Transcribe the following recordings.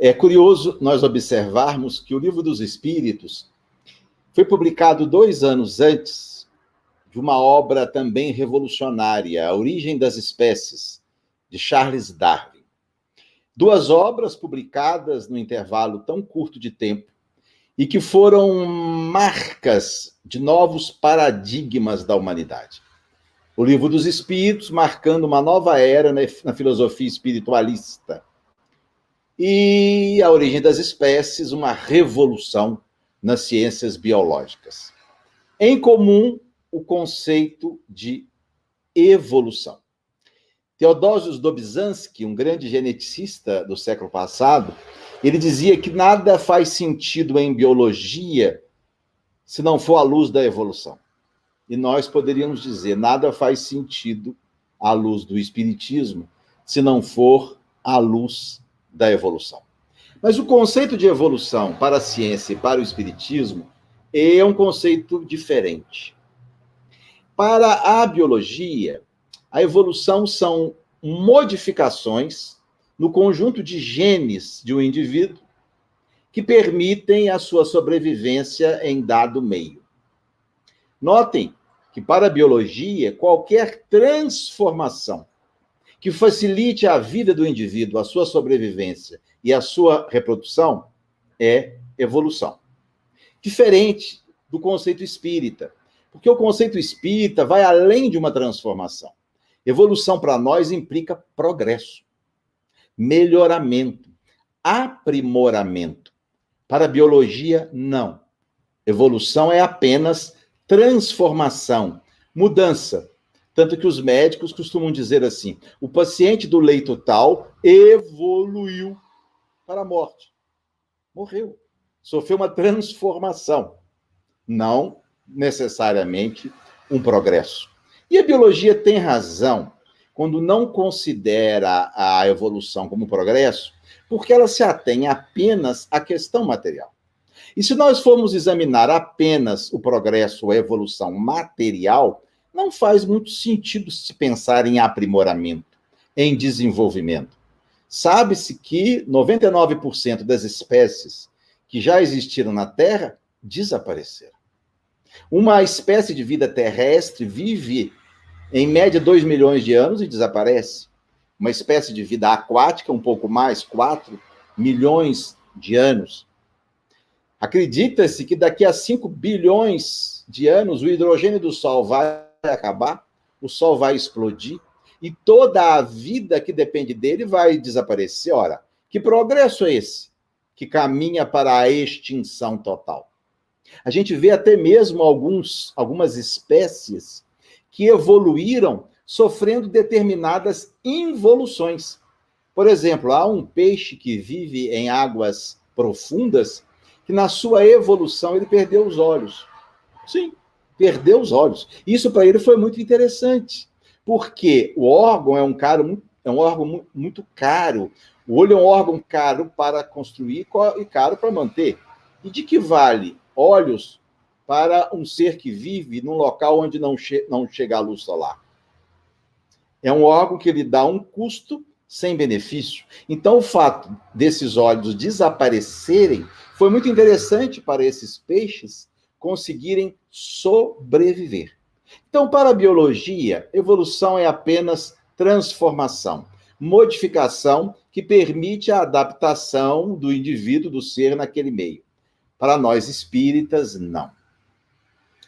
É curioso nós observarmos que o Livro dos Espíritos foi publicado 2 anos antes de uma obra também revolucionária, A Origem das Espécies, de Charles Darwin. 2 obras publicadas num intervalo tão curto de tempo e que foram marcas de novos paradigmas da humanidade. O Livro dos Espíritos marcando uma nova era na filosofia espiritualista. E A Origem das Espécies, uma revolução nas ciências biológicas. Em comum, o conceito de evolução. Teodosius Dobzhansky, um grande geneticista do século passado, ele dizia que nada faz sentido em biologia se não for à luz da evolução. E nós poderíamos dizer, nada faz sentido à luz do espiritismo se não for à luz da evolução. Mas o conceito de evolução para a ciência e para o espiritismo é um conceito diferente. Para a biologia, a evolução são modificações no conjunto de genes de um indivíduo que permitem a sua sobrevivência em dado meio. Notem que para a biologia, qualquer transformação que facilite a vida do indivíduo, a sua sobrevivência e a sua reprodução é evolução. Diferente do conceito espírita, porque o conceito espírita vai além de uma transformação. Evolução para nós implica progresso, melhoramento, aprimoramento. Para a biologia, não. Evolução é apenas transformação, mudança. Tanto que os médicos costumam dizer assim, o paciente do leito tal evoluiu para a morte. Morreu. Sofreu uma transformação. Não necessariamente um progresso. E a biologia tem razão quando não considera a evolução como progresso, porque ela se atém apenas à questão material. E se nós formos examinar apenas o progresso, a evolução material, não faz muito sentido se pensar em aprimoramento, em desenvolvimento. Sabe-se que 99% das espécies que já existiram na Terra desapareceram. Uma espécie de vida terrestre vive, em média, 2 milhões de anos e desaparece. Uma espécie de vida aquática, um pouco mais, 4 milhões de anos. Acredita-se que daqui a 5 bilhões de anos o hidrogênio do Sol vai acabar, o Sol vai explodir e toda a vida que depende dele vai desaparecer. Ora, que progresso é esse que caminha para a extinção total? A gente vê até mesmo algumas espécies que evoluíram sofrendo determinadas involuções. Por exemplo, há um peixe que vive em águas profundas que na sua evolução ele perdeu os olhos. Sim, perdeu os olhos. Isso para ele foi muito interessante, porque o órgão é um órgão muito caro. O olho é um órgão caro para construir e caro para manter. E de que vale olhos para um ser que vive num local onde não chega a luz solar? É um órgão que lhe dá um custo sem benefício. Então, o fato desses olhos desaparecerem foi muito interessante para esses peixes conseguirem sobreviver. Então, para a biologia, evolução é apenas transformação, modificação que permite a adaptação do indivíduo, do ser naquele meio. Para nós espíritas, não.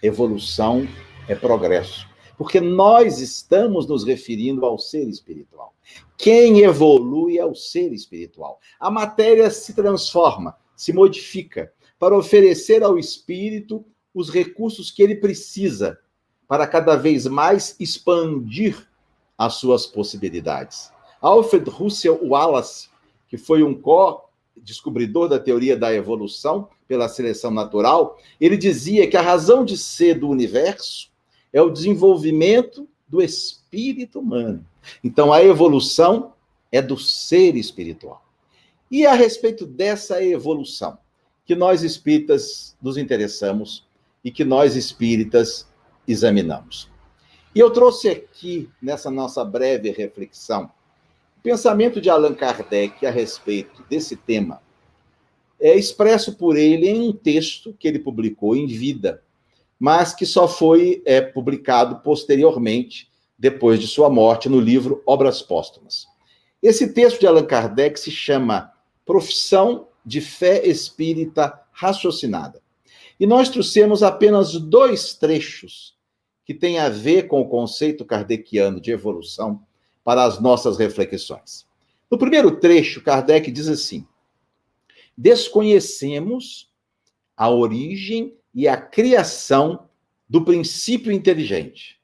Evolução é progresso, porque nós estamos nos referindo ao ser espiritual. Quem evolui é o ser espiritual. A matéria se transforma, se modifica, para oferecer ao espírito os recursos que ele precisa para cada vez mais expandir as suas possibilidades. Alfred Russel Wallace, que foi um co-descobridor da teoria da evolução pela seleção natural, ele dizia que a razão de ser do universo é o desenvolvimento do espírito humano. Então, a evolução é do ser espiritual. E a respeito dessa evolução, que nós espíritas nos interessamos e que nós espíritas examinamos. E eu trouxe aqui, nessa nossa breve reflexão, O pensamento de Allan Kardec a respeito desse tema é expresso por ele em um texto que ele publicou em vida, mas que só foi publicado posteriormente, depois de sua morte, no livro Obras Póstumas. Esse texto de Allan Kardec se chama Profissão de Fé Espírita Raciocinada. E nós trouxemos apenas 2 trechos que têm a ver com o conceito kardeciano de evolução para as nossas reflexões. No primeiro trecho, Kardec diz assim: desconhecemos a origem e a criação do princípio inteligente,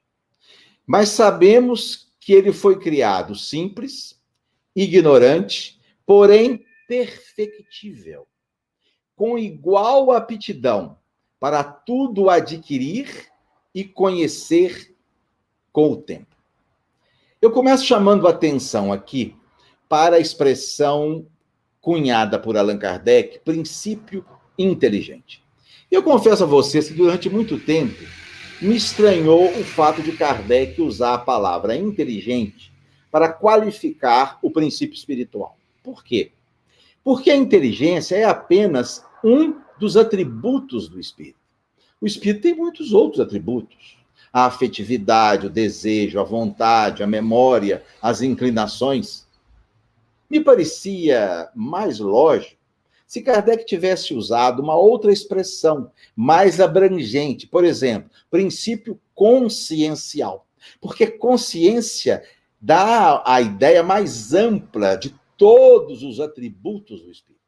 mas sabemos que ele foi criado simples, ignorante, porém perfectível, com igual aptidão para tudo adquirir e conhecer com o tempo. Eu começo chamando a atenção aqui para a expressão cunhada por Allan Kardec, princípio inteligente. Eu confesso a vocês que durante muito tempo me estranhou o fato de Kardec usar a palavra inteligente para qualificar o princípio espiritual. Por quê? Porque a inteligência é apenas um dos atributos do espírito. O espírito tem muitos outros atributos: a afetividade, o desejo, a vontade, a memória, as inclinações. Me parecia mais lógico se Kardec tivesse usado uma outra expressão mais abrangente, por exemplo, princípio consciencial, porque consciência dá a ideia mais ampla de todos os atributos do espírito.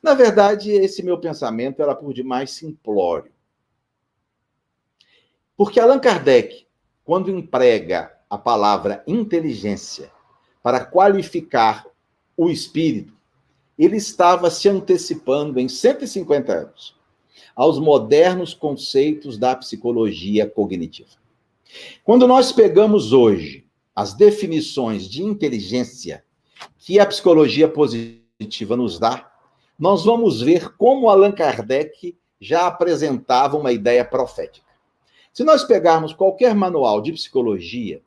Na verdade, esse meu pensamento era por demais simplório. Porque Allan Kardec, quando emprega a palavra inteligência para qualificar o espírito, ele estava se antecipando em 150 anos aos modernos conceitos da psicologia cognitiva. Quando nós pegamos hoje as definições de inteligência que a psicologia positiva nos dá, nós vamos ver como Allan Kardec já apresentava uma ideia profética. Se nós pegarmos qualquer manual de psicologia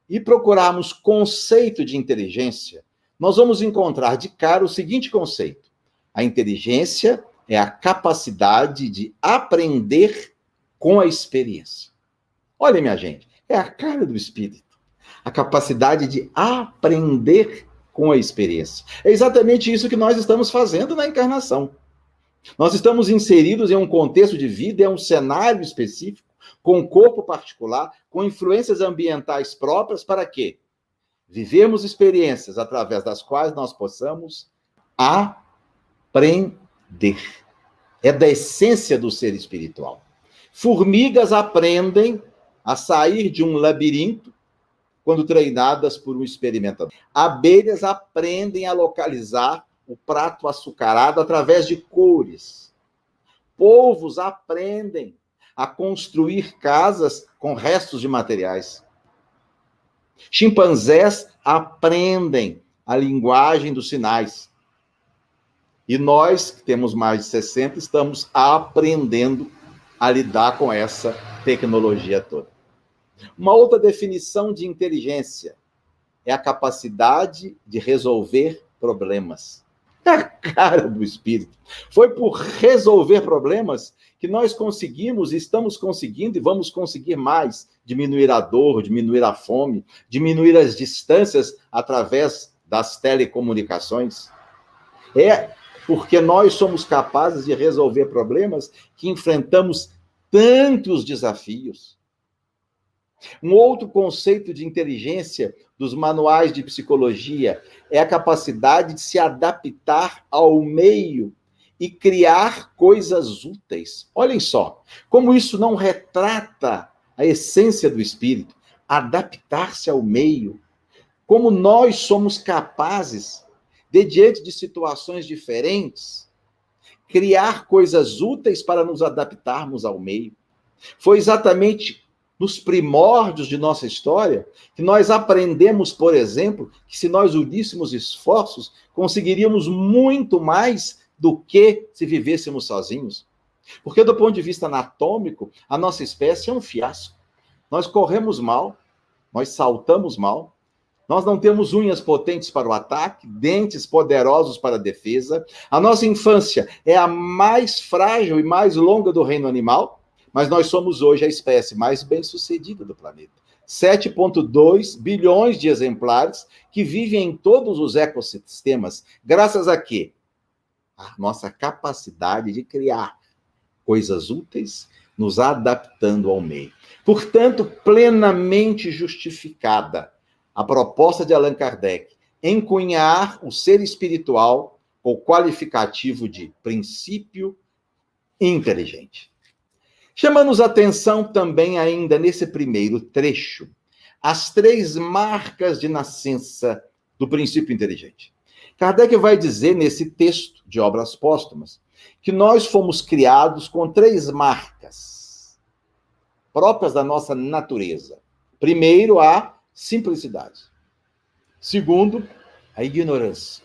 e procurarmos conceito de inteligência, nós vamos encontrar de cara o seguinte conceito: a inteligência é a capacidade de aprender com a experiência. Olha, minha gente, é a cara do espírito. A capacidade de aprender com a experiência. É exatamente isso que nós estamos fazendo na encarnação. Nós estamos inseridos em um contexto de vida, em um cenário específico, com um corpo particular, com influências ambientais próprias, para quê? Vivemos experiências através das quais nós possamos aprender. É da essência do ser espiritual. Formigas aprendem a sair de um labirinto quando treinadas por um experimentador. Abelhas aprendem a localizar o prato açucarado através de cores. Polvos aprendem a construir casas com restos de materiais. Chimpanzés aprendem a linguagem dos sinais. E nós, que temos mais de 60, estamos aprendendo a lidar com essa tecnologia toda. Uma outra definição de inteligência é a capacidade de resolver problemas. É a cara do espírito. Foi por resolver problemas que nós conseguimos, estamos conseguindo e vamos conseguir mais diminuir a dor, diminuir a fome, diminuir as distâncias através das telecomunicações. É porque nós somos capazes de resolver problemas que enfrentamos tantos desafios. Um outro conceito de inteligência dos manuais de psicologia é a capacidade de se adaptar ao meio e criar coisas úteis. Olhem só, como isso não retrata a essência do espírito, adaptar-se ao meio. Como nós somos capazes de, diante de situações diferentes, criar coisas úteis para nos adaptarmos ao meio. Foi exatamente nos primórdios de nossa história que nós aprendemos, por exemplo, que se nós uníssemos esforços, conseguiríamos muito mais do que se vivêssemos sozinhos. Porque, do ponto de vista anatômico, a nossa espécie é um fiasco. Nós corremos mal, nós saltamos mal, Nós não temos unhas potentes para o ataque, dentes poderosos para a defesa. A nossa infância é a mais frágil e mais longa do reino animal, mas nós somos hoje a espécie mais bem-sucedida do planeta. 7,2 bilhões de exemplares que vivem em todos os ecossistemas, graças a quê? A nossa capacidade de criar coisas úteis, nos adaptando ao meio. Portanto, plenamente justificada a proposta de Allan Kardec em cunhar o ser espiritual com o qualificativo de princípio inteligente. Chama-nos a atenção também, ainda nesse primeiro trecho, as 3 marcas de nascença do princípio inteligente. Kardec vai dizer nesse texto de Obras Póstumas que nós fomos criados com 3 marcas próprias da nossa natureza. Primeiro, a simplicidade. Segundo, a ignorância.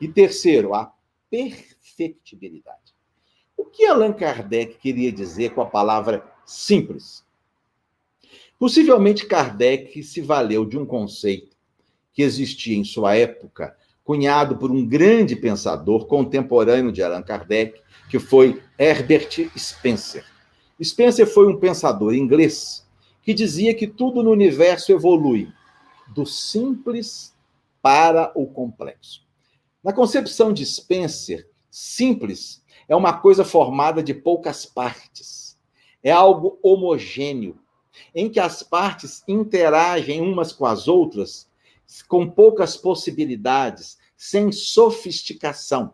E terceiro, a perfectibilidade. O que Allan Kardec queria dizer com a palavra simples? Possivelmente Kardec se valeu de um conceito que existia em sua época, cunhado por um grande pensador contemporâneo de Allan Kardec, que foi Herbert Spencer. Spencer foi um pensador inglês que dizia que tudo no universo evolui do simples para o complexo. Na concepção de Spencer, simples é uma coisa formada de poucas partes. É algo homogêneo, em que as partes interagem umas com as outras, com poucas possibilidades, sem sofisticação.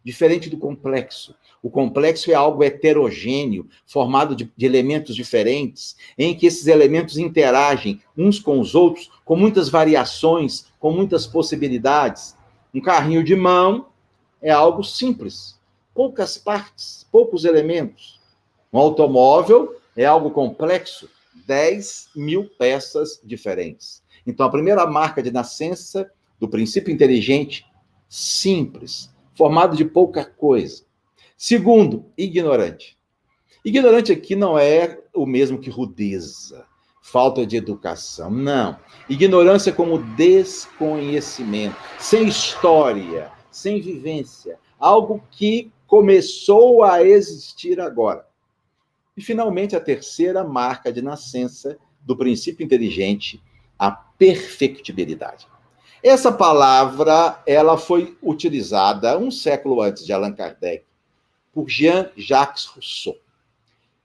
Diferente do complexo. O complexo é algo heterogêneo, formado de elementos diferentes, em que esses elementos interagem uns com os outros, com muitas variações, com muitas possibilidades. Um carrinho de mão é algo simples, poucas partes, poucos elementos. Um automóvel é algo complexo, 10.000 peças diferentes. Então, a primeira marca de nascença do princípio inteligente, simples, formado de pouca coisa. Segundo, ignorante. Ignorante aqui não é o mesmo que rudeza, falta de educação, não. Ignorância como desconhecimento, sem história, sem vivência, algo que começou a existir agora. E, finalmente, a terceira marca de nascença do princípio inteligente, a perfectibilidade. Essa palavra, ela foi utilizada um século antes de Allan Kardec, por Jean-Jacques Rousseau.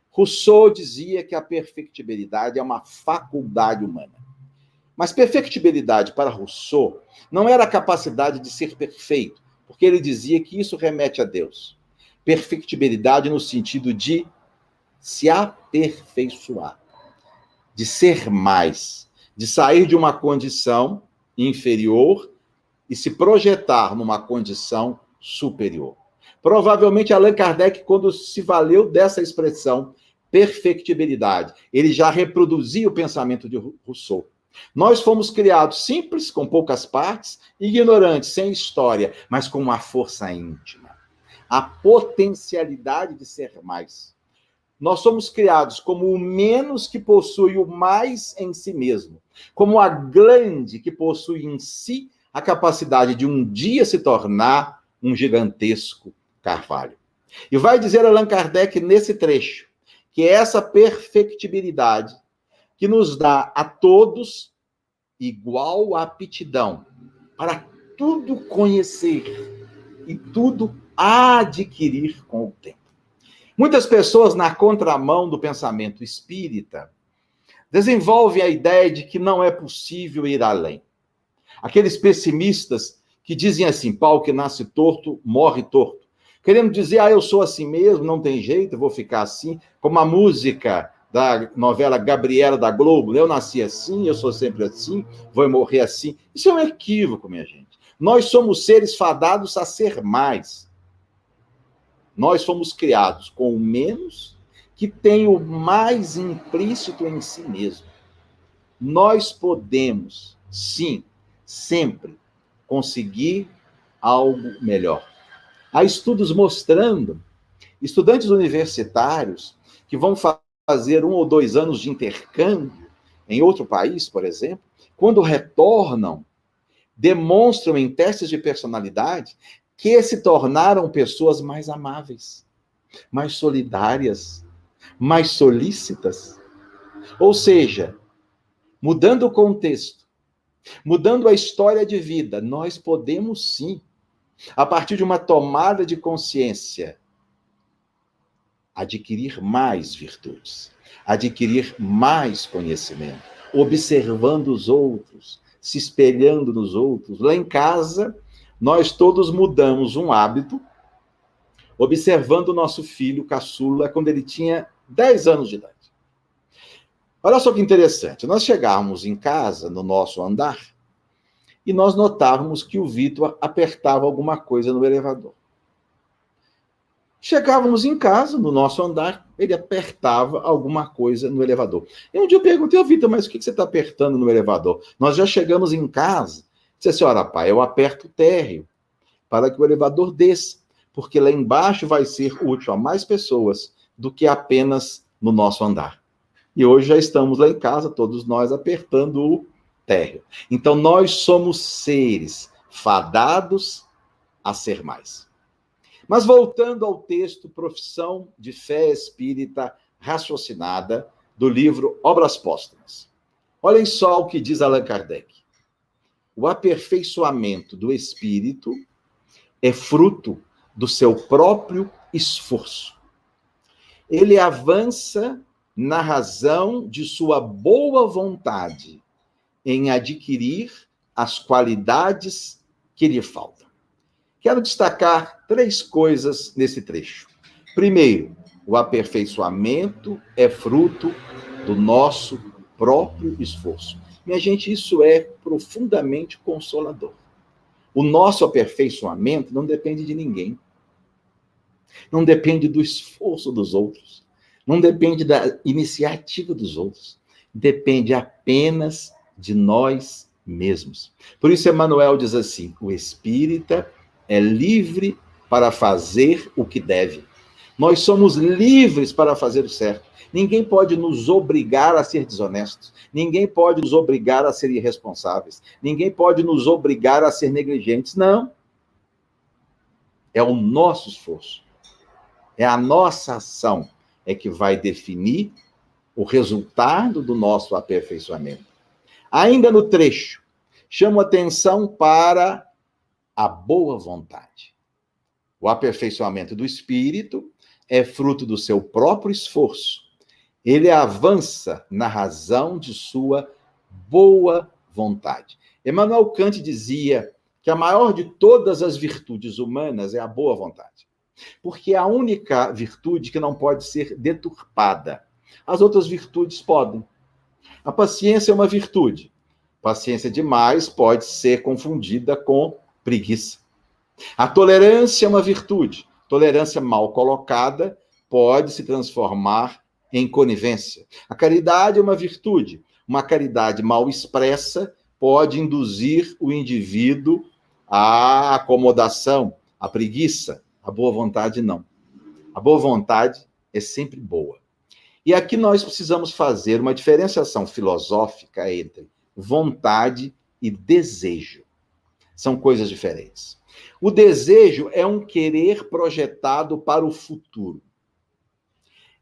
Rousseau dizia que a perfectibilidade é uma faculdade humana. Mas perfectibilidade para Rousseau não era a capacidade de ser perfeito, porque ele dizia que isso remete a Deus. Perfectibilidade no sentido de se aperfeiçoar, de ser mais, de sair de uma condição inferior e se projetar numa condição superior. Provavelmente Allan Kardec, quando se valeu dessa expressão, perfectibilidade, ele já reproduzia o pensamento de Rousseau. Nós fomos criados simples, com poucas partes, ignorantes, sem história, mas com uma força íntima. A potencialidade de ser mais. Nós somos criados como o menos que possui o mais em si mesmo, como a grande que possui em si a capacidade de um dia se tornar um gigantesco carvalho. E vai dizer Allan Kardec nesse trecho que é essa perfectibilidade que nos dá a todos igual aptidão para tudo conhecer e tudo adquirir com o tempo. Muitas pessoas, na contramão do pensamento espírita, desenvolvem a ideia de que não é possível ir além. Aqueles pessimistas que dizem assim, pau que nasce torto, morre torto. Querendo dizer, eu sou assim mesmo, não tem jeito, eu vou ficar assim. Como a música da novela Gabriela da Globo, eu nasci assim, eu sou sempre assim, vou morrer assim. Isso é um equívoco, minha gente. Nós somos seres fadados a ser mais. Nós fomos criados com o menos que tem o mais implícito em si mesmo. Nós podemos, sim, sempre conseguir algo melhor. Há estudos mostrando estudantes universitários que vão fazer 1 ou 2 anos de intercâmbio em outro país, por exemplo, quando retornam, demonstram em testes de personalidade que se tornaram pessoas mais amáveis, mais solidárias, mais solícitas. Ou seja, mudando o contexto, mudando a história de vida, nós podemos sim, a partir de uma tomada de consciência, adquirir mais virtudes, adquirir mais conhecimento, observando os outros, se espelhando nos outros. Lá em casa, nós todos mudamos um hábito, observando o nosso filho caçula quando ele tinha 10 anos de idade. Olha só que interessante, nós chegávamos em casa, no nosso andar, e nós notávamos que o Vitor apertava alguma coisa no elevador. Chegávamos em casa, no nosso andar, ele apertava alguma coisa no elevador. E um dia eu perguntei ao Vitor, mas o que você está apertando no elevador? Nós já chegamos em casa. Disse assim, olha, pai, eu aperto o térreo para que o elevador desça, porque lá embaixo vai ser útil a mais pessoas do que apenas no nosso andar. E hoje já estamos lá em casa, todos nós apertando o térreo. Então, nós somos seres fadados a ser mais. Mas voltando ao texto Profissão de Fé Espírita Raciocinada, do livro Obras Póstumas. Olhem só o que diz Allan Kardec. O aperfeiçoamento do espírito é fruto do seu próprio esforço. Ele avança na razão de sua boa vontade em adquirir as qualidades que lhe faltam. Quero destacar 3 coisas nesse trecho. Primeiro, o aperfeiçoamento é fruto do nosso próprio esforço. Minha gente, isso é profundamente consolador. O nosso aperfeiçoamento não depende de ninguém. Não depende do esforço dos outros. Não depende da iniciativa dos outros. Depende apenas de nós mesmos. Por isso, Emmanuel diz assim, o espírita é livre para fazer o que deve. Nós somos livres para fazer o certo. Ninguém pode nos obrigar a ser desonestos. Ninguém pode nos obrigar a ser irresponsáveis. Ninguém pode nos obrigar a ser negligentes. Não. É o nosso esforço. É a nossa ação é que vai definir o resultado do nosso aperfeiçoamento. Ainda no trecho, chamo atenção para a boa vontade. O aperfeiçoamento do espírito é fruto do seu próprio esforço. Ele avança na razão de sua boa vontade. Emmanuel Kant dizia que a maior de todas as virtudes humanas é a boa vontade, porque é a única virtude que não pode ser deturpada. As outras virtudes podem. A paciência é uma virtude. Paciência demais pode ser confundida com preguiça. A tolerância é uma virtude. Tolerância mal colocada pode se transformar em conivência. A caridade é uma virtude. Uma caridade mal expressa pode induzir o indivíduo à acomodação, à preguiça. A boa vontade não. A boa vontade é sempre boa. E aqui nós precisamos fazer uma diferenciação filosófica entre vontade e desejo. São coisas diferentes. O desejo é um querer projetado para o futuro.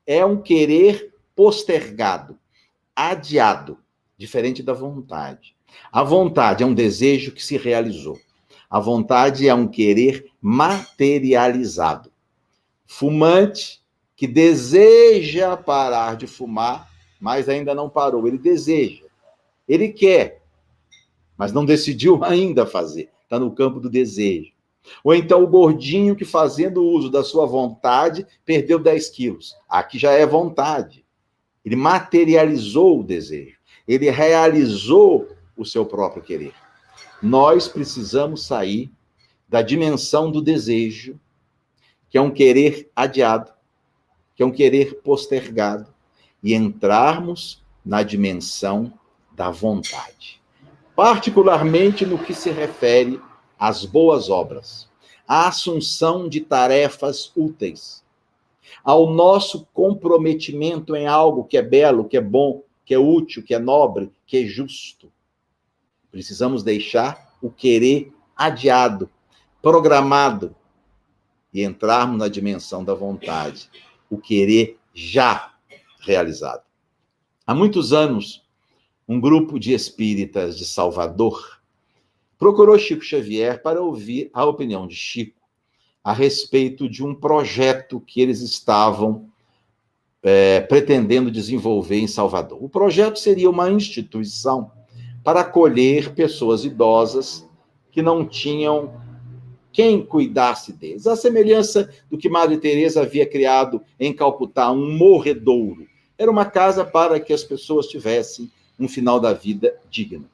É um querer postergado, adiado, diferente da vontade. A vontade é um desejo que se realizou. A vontade é um querer materializado. Fumante que deseja parar de fumar, mas ainda não parou. Ele deseja. Ele quer, mas não decidiu ainda fazer. Está no campo do desejo. Ou então o gordinho que, fazendo uso da sua vontade, perdeu 10 quilos. Aqui já é vontade. Ele materializou o desejo. Ele realizou o seu próprio querer. Nós precisamos sair da dimensão do desejo, que é um querer adiado, que é um querer postergado, e entrarmos na dimensão da vontade. Particularmente no que se refere às boas obras, à assunção de tarefas úteis, ao nosso comprometimento em algo que é belo, que é bom, que é útil, que é nobre, que é justo. Precisamos deixar o querer adiado, programado, e entrarmos na dimensão da vontade, o querer já realizado. Há muitos anos, um grupo de espíritas de Salvador procurou Chico Xavier para ouvir a opinião de Chico a respeito de um projeto que eles estavam pretendendo desenvolver em Salvador. O projeto seria uma instituição para acolher pessoas idosas que não tinham quem cuidasse deles. A semelhança do que Madre Teresa havia criado em Calcutá, um morredouro. Era uma casa para que as pessoas tivessem um final da vida digno.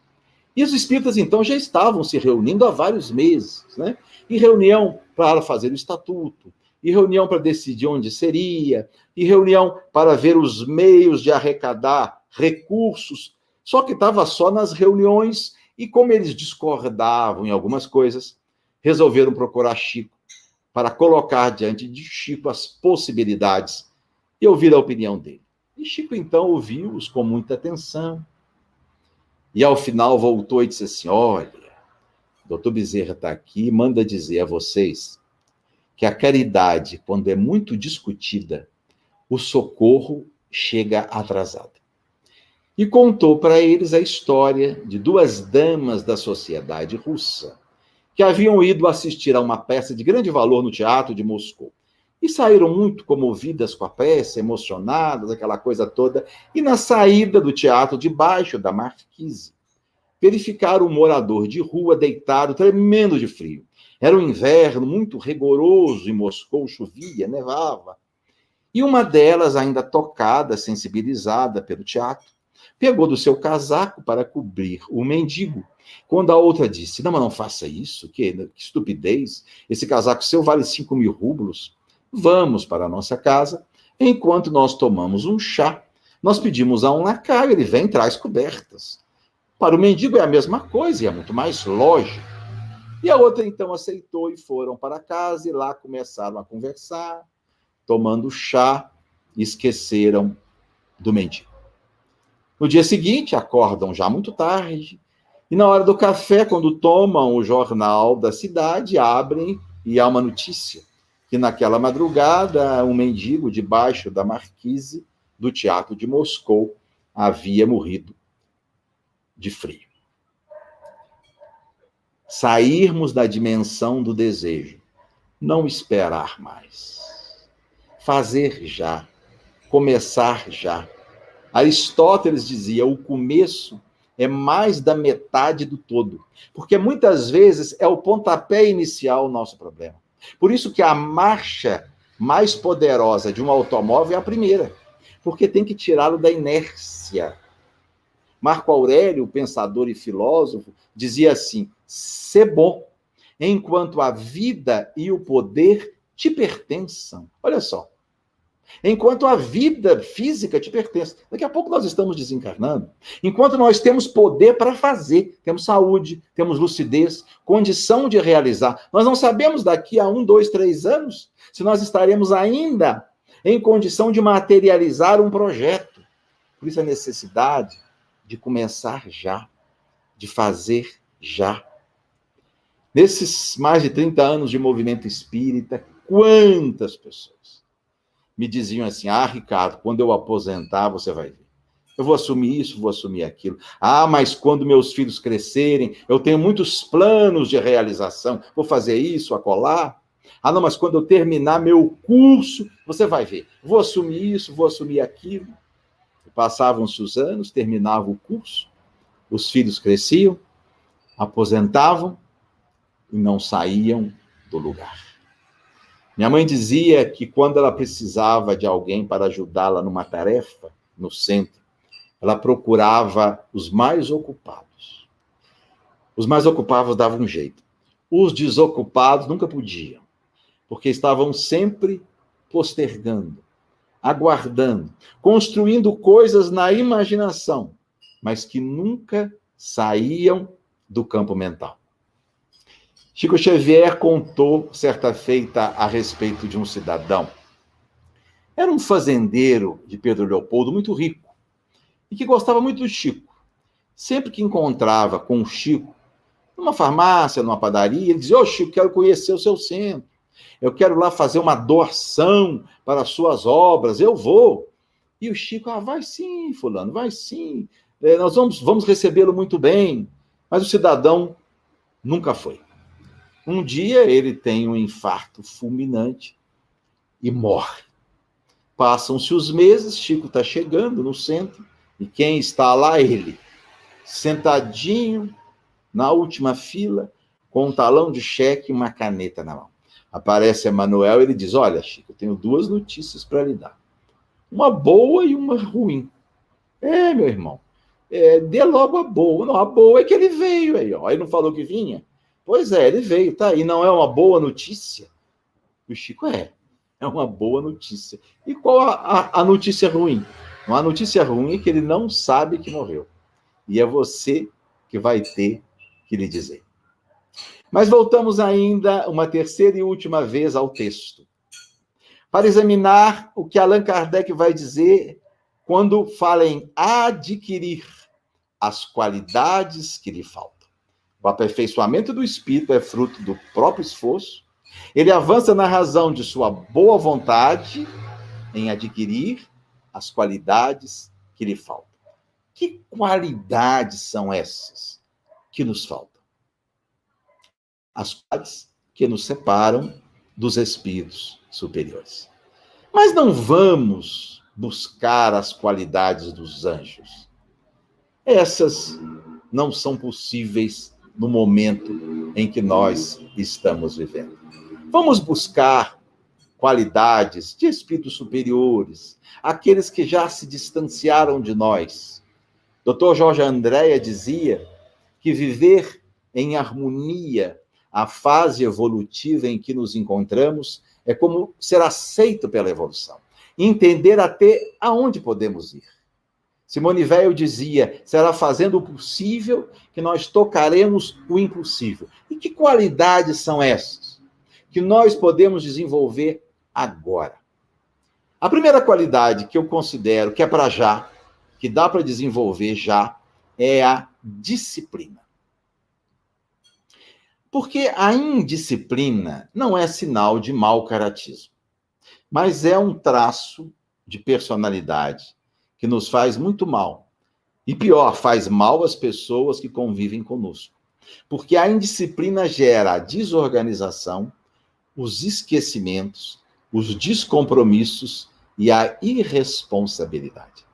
E os espíritas, então, já estavam se reunindo há vários meses, né? E reunião para fazer o estatuto, e reunião para decidir onde seria, e reunião para ver os meios de arrecadar recursos. Só que estava só nas reuniões, e como eles discordavam em algumas coisas, resolveram procurar Chico para colocar diante de Chico as possibilidades e ouvir a opinião dele. E Chico, então, ouviu-os com muita atenção. E, ao final, voltou e disse assim, olha, doutor Bezerra está aqui e manda dizer a vocês que a caridade, quando é muito discutida, o socorro chega atrasado. E contou para eles a história de duas damas da sociedade russa que haviam ido assistir a uma peça de grande valor no teatro de Moscou. E saíram muito comovidas com a peça, emocionadas, aquela coisa toda. E na saída do teatro, debaixo da marquise, verificaram um morador de rua deitado, tremendo de frio. Era um inverno muito rigoroso em Moscou, chovia, nevava. E uma delas, ainda tocada, sensibilizada pelo teatro, pegou do seu casaco para cobrir o mendigo. Quando a outra disse, não, mas não faça isso, que estupidez, esse casaco seu vale 5.000 rublos. Vamos para a nossa casa, enquanto nós tomamos um chá, nós pedimos a um lacaio, ele vem e traz cobertas. Para o mendigo é a mesma coisa, e é muito mais lógico. E a outra, então, aceitou e foram para casa, e lá começaram a conversar, tomando chá, e esqueceram do mendigo. No dia seguinte, acordam já muito tarde, e na hora do café, quando tomam o jornal da cidade, abrem e há uma notícia que naquela madrugada um mendigo debaixo da marquise do Teatro de Moscou havia morrido de frio. Sairmos da dimensão do desejo, não esperar mais, fazer já, começar já. Aristóteles dizia, o começo é mais da metade do todo, porque muitas vezes é o pontapé inicial o nosso problema. Por isso que a marcha mais poderosa de um automóvel é a primeira, porque tem que tirá-lo da inércia. Marco Aurélio, pensador e filósofo, dizia assim, sê bom, enquanto a vida e o poder te pertençam. Olha só. Enquanto a vida física te pertence. Daqui a pouco nós estamos desencarnando. Enquanto nós temos poder para fazer, temos saúde, temos lucidez, condição de realizar. Nós não sabemos daqui a 1, 2, 3 anos se nós estaremos ainda em condição de materializar um projeto. Por isso a necessidade de começar já, de fazer já. Nesses mais de 30 anos de movimento espírita, quantas pessoas me diziam assim, Ricardo, quando eu aposentar, você vai ver. Eu vou assumir isso, vou assumir aquilo. Mas quando meus filhos crescerem, eu tenho muitos planos de realização, vou fazer isso, acolá. Não, mas quando eu terminar meu curso, você vai ver. Vou assumir isso, vou assumir aquilo. Passavam-se os anos, terminava o curso, os filhos cresciam, aposentavam e não saíam do lugar. Minha mãe dizia que quando ela precisava de alguém para ajudá-la numa tarefa no centro, ela procurava os mais ocupados. Os mais ocupados davam um jeito. Os desocupados nunca podiam, porque estavam sempre postergando, aguardando, construindo coisas na imaginação, mas que nunca saíam do campo mental. Chico Xavier contou, certa feita, a respeito de um cidadão. Era um fazendeiro de Pedro Leopoldo, muito rico. e que gostava muito do Chico. Sempre que encontrava com o Chico, numa farmácia, numa padaria, ele dizia: ô Chico, quero conhecer o seu centro. Eu quero lá fazer uma doação para as suas obras, eu vou. E o Chico: vai sim, fulano, vai sim. Nós vamos recebê-lo muito bem. Mas o cidadão nunca foi. Um dia ele tem um infarto fulminante e morre. Passam-se os meses, Chico está chegando no centro, e quem está lá? Ele, sentadinho na última fila, com um talão de cheque e uma caneta na mão. Aparece Emanuel e ele diz: olha, Chico, eu tenho 2 notícias para lhe dar. Uma boa e uma ruim. Meu irmão, dê logo a boa. Não, a boa é que ele veio aí, ó. Ele não falou que vinha? Pois é, ele veio, tá aí. Não é uma boa notícia? O Chico: é uma boa notícia. E qual a notícia ruim? A notícia ruim é que ele não sabe que morreu. E é você que vai ter que lhe dizer. Mas voltamos ainda uma terceira e última vez ao texto, para examinar o que Allan Kardec vai dizer quando fala em adquirir as qualidades que lhe faltam. O aperfeiçoamento do espírito é fruto do próprio esforço. Ele avança na razão de sua boa vontade em adquirir as qualidades que lhe faltam. Que qualidades são essas que nos faltam? As qualidades que nos separam dos espíritos superiores. Mas não vamos buscar as qualidades dos anjos. Essas não são possíveis no momento em que nós estamos vivendo. Vamos buscar qualidades de espíritos superiores, aqueles que já se distanciaram de nós. Dr. Jorge Andréa dizia que viver em harmonia a fase evolutiva em que nos encontramos é como ser aceito pela evolução. Entender até aonde podemos ir. Simone Weil dizia: será fazendo o possível que nós tocaremos o impossível. E que qualidades são essas que nós podemos desenvolver agora? A primeira qualidade que eu considero que é para já, que dá para desenvolver já, é a disciplina. Porque a indisciplina não é sinal de mau caratismo, mas é um traço de personalidade que nos faz muito mal. E pior, faz mal às pessoas que convivem conosco. Porque a indisciplina gera a desorganização, os esquecimentos, os descompromissos e a irresponsabilidade.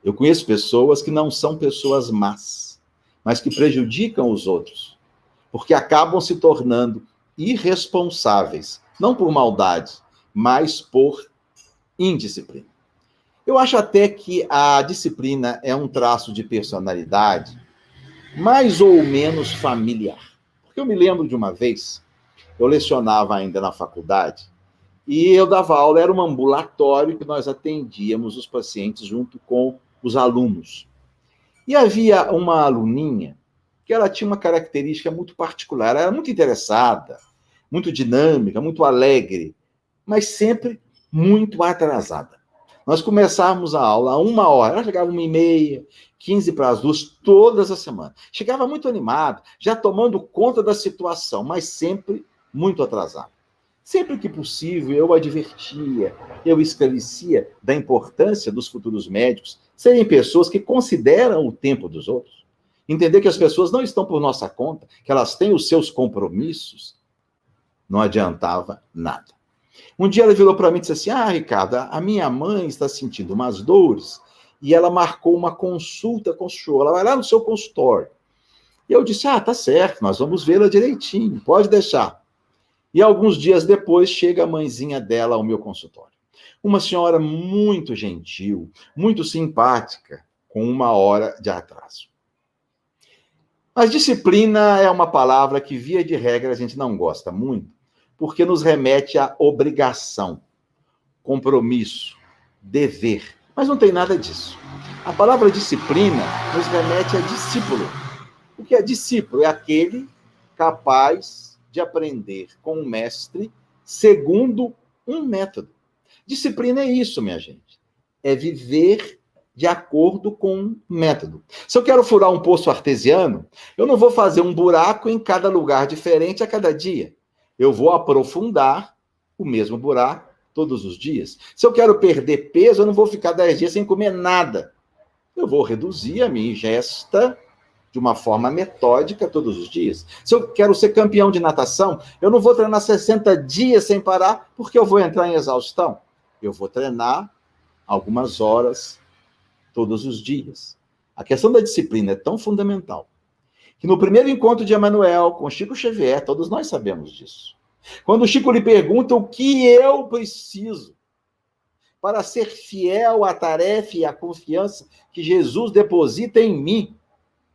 Eu conheço pessoas que não são pessoas más, mas que prejudicam os outros, porque acabam se tornando irresponsáveis, não por maldade, mas por indisciplina. Eu acho até que a disciplina é um traço de personalidade mais ou menos familiar. Porque eu me lembro de uma vez, eu lecionava ainda na faculdade, e eu dava aula, era um ambulatório que nós atendíamos os pacientes junto com os alunos. E havia uma aluninha que ela tinha uma característica muito particular, ela era muito interessada, muito dinâmica, muito alegre, mas sempre muito atrasada. Nós começávamos a aula a 1h, ela chegava 1h30, 1:45, todas as semanas. Chegava muito animada, já tomando conta da situação, mas sempre muito atrasada. Sempre que possível, eu advertia, eu esclarecia da importância dos futuros médicos serem pessoas que consideram o tempo dos outros. Entender que as pessoas não estão por nossa conta, que elas têm os seus compromissos. Não adiantava nada. Um dia ela virou para mim e disse assim: Ricardo, a minha mãe está sentindo umas dores e ela marcou uma consulta com o senhor. Ela vai lá no seu consultório. E eu disse: tá certo, nós vamos vê-la direitinho, pode deixar. E alguns dias depois chega a mãezinha dela ao meu consultório. Uma senhora muito gentil, muito simpática, com 1h de atraso. Mas disciplina é uma palavra que, via de regra, a gente não gosta muito, porque nos remete à obrigação, compromisso, dever. Mas não tem nada disso. A palavra disciplina nos remete a discípulo. O que é discípulo? É aquele capaz de aprender com um mestre segundo um método. Disciplina é isso, minha gente. É viver de acordo com um método. Se eu quero furar um poço artesiano, eu não vou fazer um buraco em cada lugar diferente a cada dia. Eu vou aprofundar o mesmo buraco todos os dias. Se eu quero perder peso, eu não vou ficar 10 dias sem comer nada. Eu vou reduzir a minha ingesta de uma forma metódica todos os dias. Se eu quero ser campeão de natação, eu não vou treinar 60 dias sem parar, porque eu vou entrar em exaustão. Eu vou treinar algumas horas todos os dias. A questão da disciplina é tão fundamental que no primeiro encontro de Emmanuel com Chico Xavier, todos nós sabemos disso. Quando o Chico lhe pergunta o que eu preciso para ser fiel à tarefa e à confiança que Jesus deposita em mim,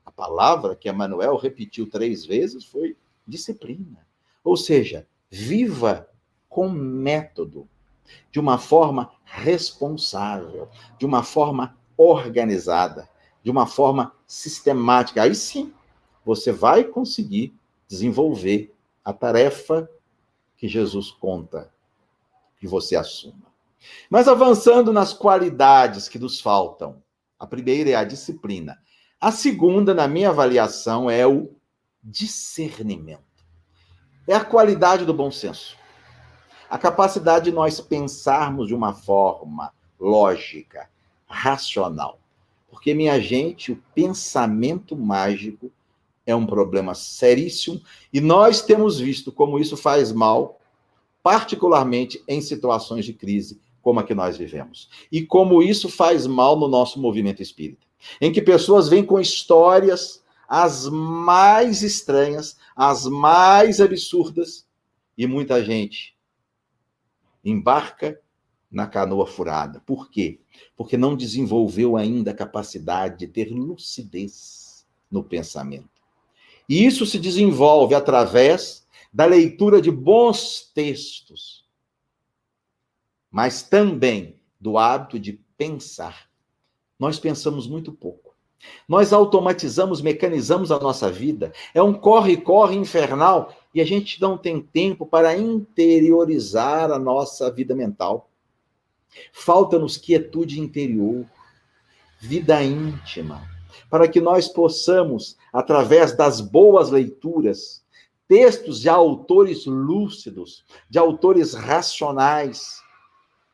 a palavra que Emmanuel repetiu 3 vezes foi disciplina. Ou seja, viva com método, de uma forma responsável, de uma forma organizada, de uma forma sistemática. Aí sim, você vai conseguir desenvolver a tarefa que Jesus conta que você assuma. Mas avançando nas qualidades que nos faltam, a primeira é a disciplina. A segunda, na minha avaliação, é o discernimento. É a qualidade do bom senso. A capacidade de nós pensarmos de uma forma lógica, racional. Porque, minha gente, o pensamento mágico é um problema seríssimo e nós temos visto como isso faz mal, particularmente em situações de crise como a que nós vivemos. E como isso faz mal no nosso movimento espírita, em que pessoas vêm com histórias as mais estranhas, as mais absurdas, e muita gente embarca na canoa furada. Por quê? Porque não desenvolveu ainda a capacidade de ter lucidez no pensamento. E isso se desenvolve através da leitura de bons textos, mas também do hábito de pensar. Nós pensamos muito pouco. Nós automatizamos, mecanizamos a nossa vida. É um corre-corre infernal e a gente não tem tempo para interiorizar a nossa vida mental. Falta-nos quietude interior, vida íntima, para que nós possamos, através das boas leituras, textos de autores lúcidos, de autores racionais,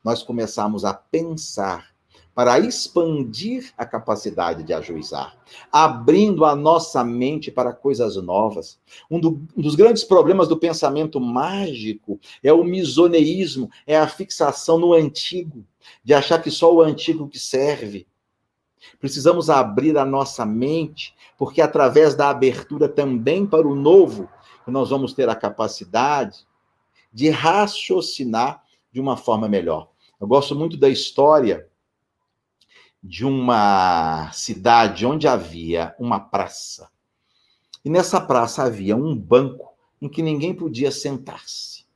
nós começarmos a pensar para expandir a capacidade de ajuizar, abrindo a nossa mente para coisas novas. Um dos grandes problemas do pensamento mágico é o misoneísmo, é a fixação no antigo, de achar que só o antigo que serve. Precisamos abrir a nossa mente, porque através da abertura também para o novo, nós vamos ter a capacidade de raciocinar de uma forma melhor. Eu gosto muito da história de uma cidade onde havia uma praça. E nessa praça havia um banco em que ninguém podia sentar-se.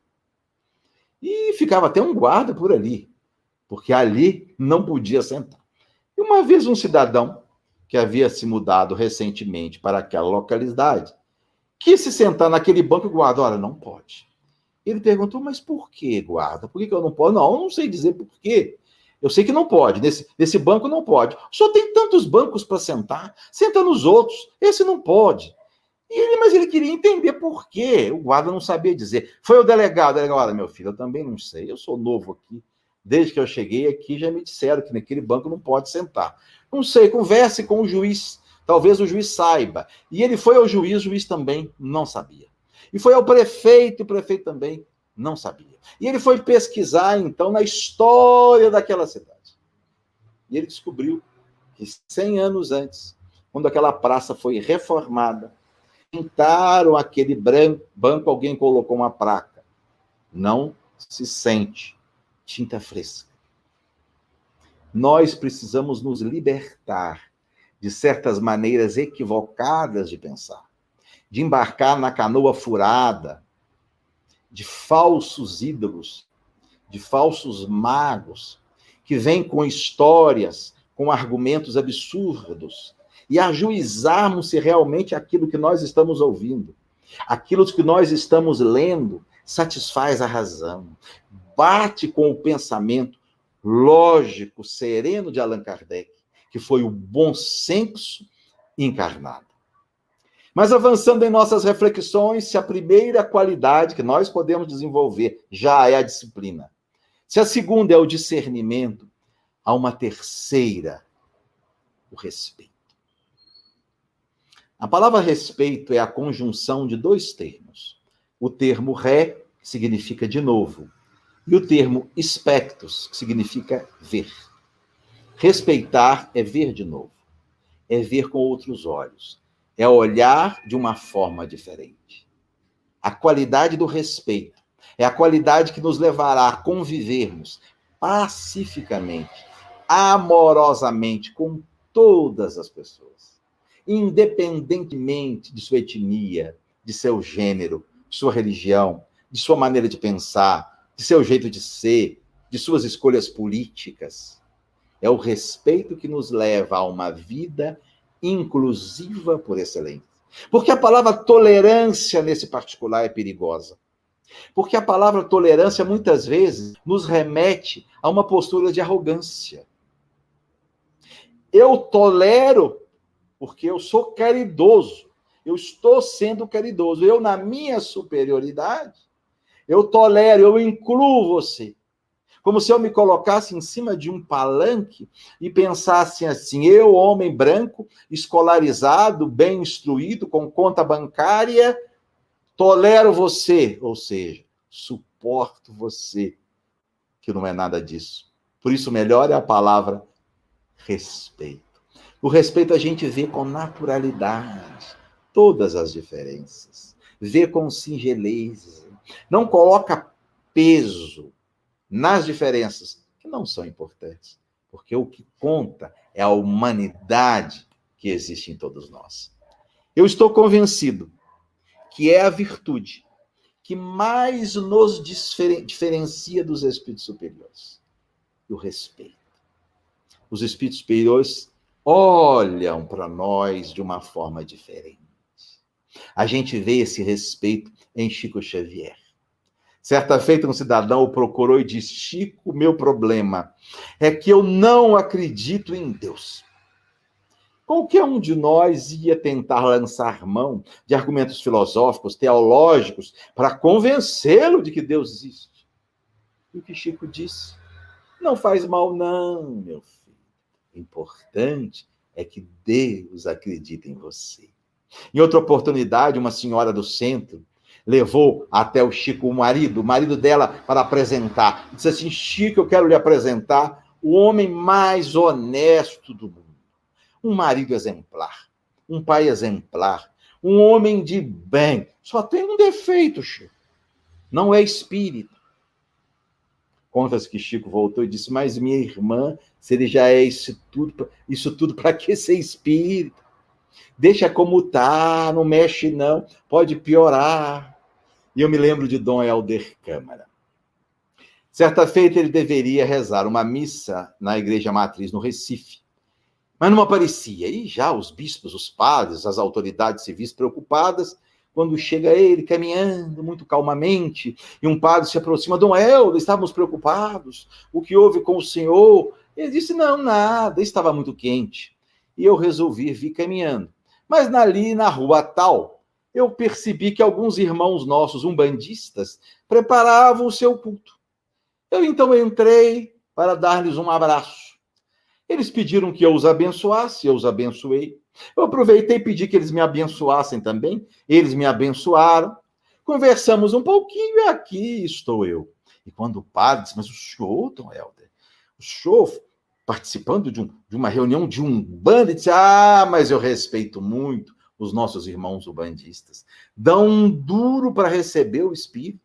E ficava até um guarda por ali, porque ali não podia sentar. E uma vez um cidadão, que havia se mudado recentemente para aquela localidade, quis se sentar naquele banco e o guarda, olha, não pode. Ele perguntou, mas por que, guarda? Por que eu não posso? Não, eu não sei dizer por quê. Eu sei que não pode, nesse banco não pode. O senhor tem tantos bancos para sentar, senta nos outros, esse não pode. Mas ele queria entender por quê. O guarda não sabia dizer. Foi o delegado, olha, meu filho, eu também não sei, eu sou novo aqui. Desde que eu cheguei aqui, já me disseram que naquele banco não pode sentar. Não sei, converse com o juiz, talvez o juiz saiba. E ele foi ao juiz, o juiz também não sabia. E foi ao prefeito, o prefeito também não sabia. E ele foi pesquisar, então, na história daquela cidade. E ele descobriu que 100 anos antes, quando aquela praça foi reformada, pintaram aquele banco, alguém colocou uma placa. Não se sente tinta fresca. Nós precisamos nos libertar de certas maneiras equivocadas de pensar, de embarcar na canoa furada, de falsos ídolos, de falsos magos, que vêm com histórias, com argumentos absurdos, e ajuizarmos se realmente aquilo que nós estamos ouvindo, aquilo que nós estamos lendo, satisfaz a razão, bate com o pensamento lógico, sereno de Allan Kardec, que foi o bom senso encarnado. Mas avançando em nossas reflexões, se a primeira qualidade que nós podemos desenvolver já é a disciplina, se a segunda é o discernimento, há uma terceira, o respeito. A palavra respeito é a conjunção de dois termos. O termo ré, que significa de novo, e o termo spectus, que significa ver. Respeitar é ver de novo, é ver com outros olhos, é olhar de uma forma diferente. A qualidade do respeito é a qualidade que nos levará a convivermos pacificamente, amorosamente com todas as pessoas, independentemente de sua etnia, de seu gênero, de sua religião, de sua maneira de pensar, de seu jeito de ser, de suas escolhas políticas. É o respeito que nos leva a uma vida inclusiva por excelência. Porque a palavra tolerância, nesse particular, é perigosa. Porque a palavra tolerância, muitas vezes, nos remete a uma postura de arrogância. Eu tolero porque eu sou caridoso. Eu estou sendo caridoso. Eu, na minha superioridade, eu tolero, eu incluo você. Como se eu me colocasse em cima de um palanque e pensasse assim, eu, homem branco, escolarizado, bem instruído, com conta bancária, tolero você, ou seja, suporto você, que não é nada disso. Por isso, melhor é a palavra respeito. O respeito a gente vê com naturalidade todas as diferenças, vê com singeleza, não coloca peso nas diferenças, que não são importantes, porque o que conta é a humanidade que existe em todos nós. Eu estou convencido que é a virtude que mais nos diferencia dos espíritos superiores, o respeito. Os espíritos superiores olham para nós de uma forma diferente. A gente vê esse respeito em Chico Xavier. Certa feita, um cidadão o procurou e disse, Chico, meu problema é que eu não acredito em Deus. Qualquer um de nós ia tentar lançar mão de argumentos filosóficos, teológicos, para convencê-lo de que Deus existe. E o que Chico disse? Não faz mal não, meu filho. O importante é que Deus acredite em você. Em outra oportunidade, uma senhora do centro levou até o Chico o marido dela, para apresentar. Disse assim, Chico, eu quero lhe apresentar o homem mais honesto do mundo. Um marido exemplar, um pai exemplar, um homem de bem. Só tem um defeito, Chico. Não é espírito. Conta-se que Chico voltou e disse, mas minha irmã, se ele já é isso tudo para que ser espírito? Deixa como tá, não mexe não, pode piorar. E eu me lembro de Dom Helder Câmara. Certa feita ele deveria rezar uma missa na igreja matriz no Recife, mas não aparecia. E já os bispos, os padres, as autoridades civis preocupadas, quando chega ele caminhando muito calmamente, e um padre se aproxima, Dom Helder, estávamos preocupados, o que houve com o senhor? Ele disse, não, nada, estava muito quente. E eu resolvi vir caminhando. Mas ali na rua tal, eu percebi que alguns irmãos nossos, umbandistas, preparavam o seu culto. Eu então entrei para dar-lhes um abraço. Eles pediram que eu os abençoasse, eu os abençoei. Eu aproveitei e pedi que eles me abençoassem também. Eles me abençoaram. Conversamos um pouquinho e aqui estou eu. E quando o padre disse, mas o senhor, Dom Helder, o senhor participando de uma reunião de Umbanda, disse, mas eu respeito muito os nossos irmãos umbandistas. Dão um duro para receber o Espírito.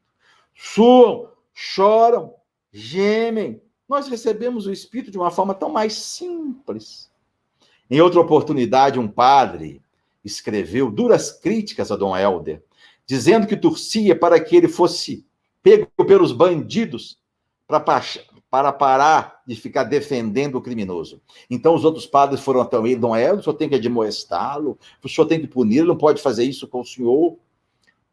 Suam, choram, gemem. Nós recebemos o Espírito de uma forma tão mais simples. Em outra oportunidade, um padre escreveu duras críticas a Dom Helder, dizendo que torcia para que ele fosse pego pelos bandidos para parar de ficar defendendo o criminoso. Então os outros padres foram até ele, Dom Helder, o senhor tem que admoestá-lo, o senhor tem que puni-lo, não pode fazer isso com o senhor.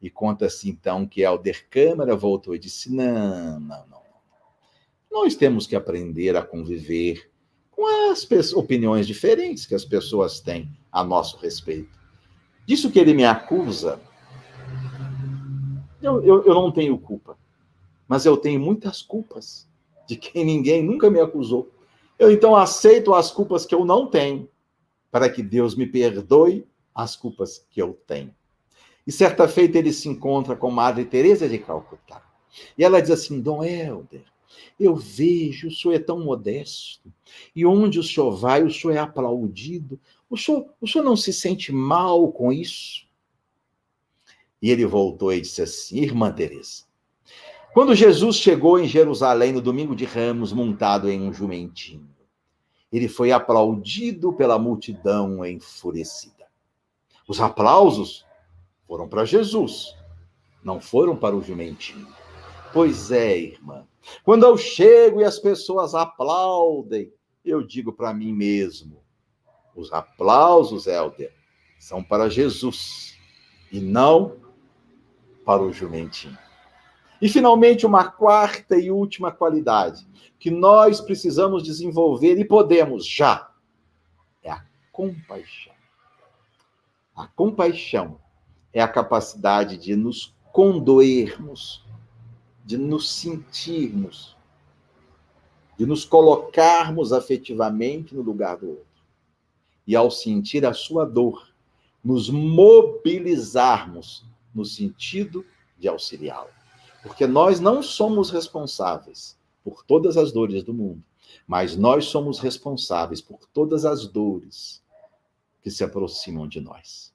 E conta-se então que Helder Câmara voltou e disse, não. Nós temos que aprender a conviver com as opiniões diferentes que as pessoas têm a nosso respeito. Disso que ele me acusa, eu não tenho culpa, mas eu tenho muitas culpas de quem ninguém nunca me acusou. Eu então aceito as culpas que eu não tenho, para que Deus me perdoe as culpas que eu tenho. E certa feita ele se encontra com Madre Teresa de Calcutá. E ela diz assim: Dom Helder, eu vejo, o senhor é tão modesto, e onde o senhor vai, o senhor é aplaudido. O senhor não se sente mal com isso? E ele voltou e disse assim: Irmã Teresa, quando Jesus chegou em Jerusalém no domingo de Ramos, montado em um jumentinho, ele foi aplaudido pela multidão enfurecida. Os aplausos foram para Jesus, não foram para o jumentinho. Pois é, irmã. Quando eu chego e as pessoas aplaudem, eu digo para mim mesmo: os aplausos, Helder, são para Jesus e não para o jumentinho. E, finalmente, uma quarta e última qualidade que nós precisamos desenvolver e podemos já, é a compaixão. A compaixão é a capacidade de nos condoermos, de nos sentirmos, de nos colocarmos afetivamente no lugar do outro. E, ao sentir a sua dor, nos mobilizarmos no sentido de auxiliá-lo. Porque nós não somos responsáveis por todas as dores do mundo, mas nós somos responsáveis por todas as dores que se aproximam de nós.